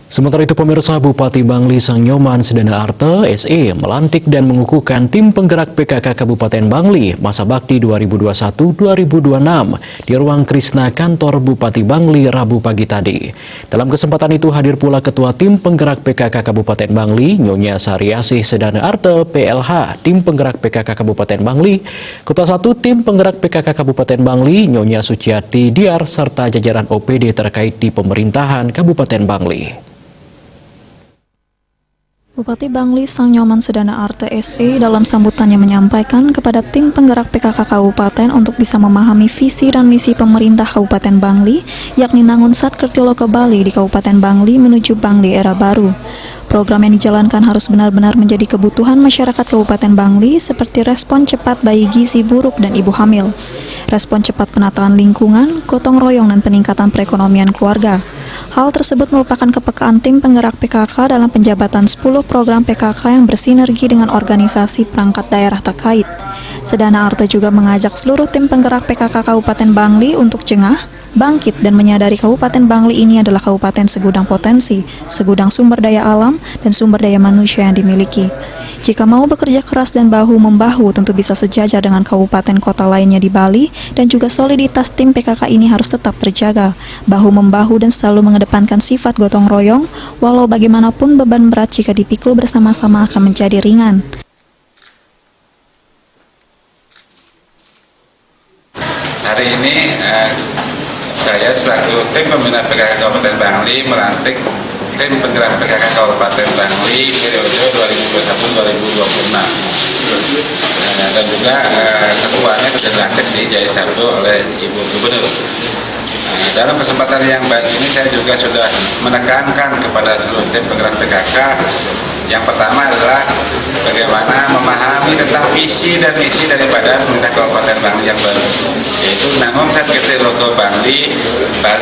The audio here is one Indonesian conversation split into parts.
Sementara itu pemirsa, Bupati Bangli Sang Nyoman Sedana Arte SE melantik dan mengukuhkan tim penggerak PKK Kabupaten Bangli masa bakti 2021-2026 di ruang Krisna kantor Bupati Bangli Rabu pagi tadi. Dalam kesempatan itu hadir pula Ketua Tim Penggerak PKK Kabupaten Bangli Nyonya Sariasih Sedana Arte PLH Tim Penggerak PKK Kabupaten Bangli, Ketua 1 Tim Penggerak PKK Kabupaten Bangli Nyonya Suciati Diar serta jajaran OPD terkait di pemerintahan Kabupaten Bangli. Bupati Bangli Sang Nyoman Sedana Arte SE dalam sambutannya menyampaikan kepada tim penggerak PKK Kabupaten untuk bisa memahami visi dan misi pemerintah Kabupaten Bangli, yakni Nangun Satkertilo ke Bali di Kabupaten Bangli menuju Bangli era baru. Program yang dijalankan harus benar-benar menjadi kebutuhan masyarakat Kabupaten Bangli seperti respon cepat bayi gizi buruk dan ibu hamil, respon cepat penataan lingkungan, gotong royong dan peningkatan perekonomian keluarga. Hal tersebut merupakan kepekaan tim penggerak PKK dalam penjabatan 10 program PKK yang bersinergi dengan organisasi perangkat daerah terkait. Sedana Arte juga mengajak seluruh tim penggerak PKK Kabupaten Bangli untuk jengah, bangkit dan menyadari Kabupaten Bangli ini adalah kabupaten segudang potensi, segudang sumber daya alam dan sumber daya manusia yang dimiliki. Jika mau bekerja keras dan bahu-membahu tentu bisa sejajar dengan kabupaten kota lainnya di Bali, dan juga soliditas tim PKK ini harus tetap terjaga, bahu-membahu dan selalu mengedepankan sifat gotong royong, walau bagaimanapun beban berat jika dipikul bersama-sama akan menjadi ringan. Hari ini saya selaku tim pembina PKK Kabupaten Bangli melantik tim penggerak PKK Kabupaten Bangli periode 2021-2026 dan juga ketuanya sudah dilantik di Jaya Sabdo oleh Ibu Gubernur. Dalam kesempatan yang baik ini saya juga sudah menekankan kepada seluruh tim penggerak PKK. Yang pertama adalah bagaimana memahami tentang visi dan misi daripada pemerintah Kabupaten Bangli yang baru, yaitu Nangun Satkertilo ke Bali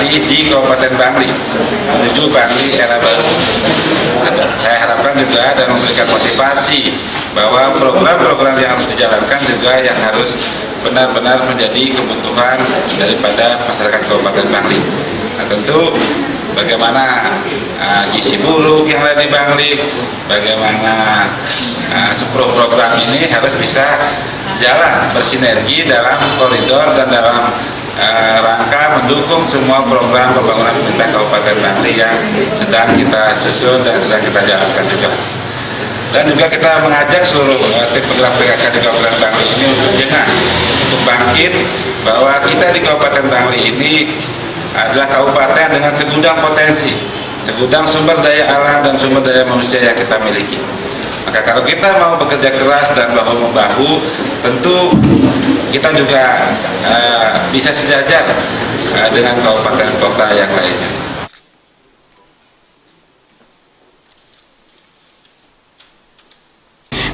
di Kabupaten Bangli menuju Bangli era baru. Saya harapkan juga dan memberikan motivasi bahwa program-program yang harus dijalankan juga yang harus benar-benar menjadi kebutuhan daripada masyarakat Kabupaten Bangli. Nah, tentu bagaimana gizi buruk yang ada di Bangli, bagaimana 10 program ini harus bisa jalan bersinergi dalam koridor dan dalam rangka mendukung semua program pembangunan pemerintah Kabupaten Bangli yang sedang kita susun dan sedang kita jalankan juga. Dan juga kita mengajak seluruh tim penggerak PKK di Kabupaten Bangli ini untuk jengah, untuk bangkit, bahwa kita di Kabupaten Bangli ini adalah kabupaten dengan segudang potensi, segudang sumber daya alam dan sumber daya manusia yang kita miliki. Maka kalau kita mau bekerja keras dan bahu-membahu, tentu kita juga bisa sejajar dengan kabupaten kota yang lainnya.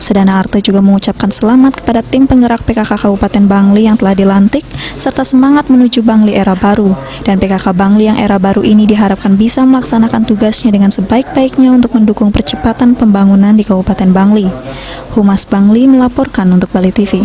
Sedana Arte juga mengucapkan selamat kepada tim penggerak PKK Kabupaten Bangli yang telah dilantik, serta semangat menuju Bangli era baru. Dan PKK Bangli yang era baru ini diharapkan bisa melaksanakan tugasnya dengan sebaik-baiknya untuk mendukung percepatan pembangunan di Kabupaten Bangli. Humas Bangli melaporkan untuk Bali TV.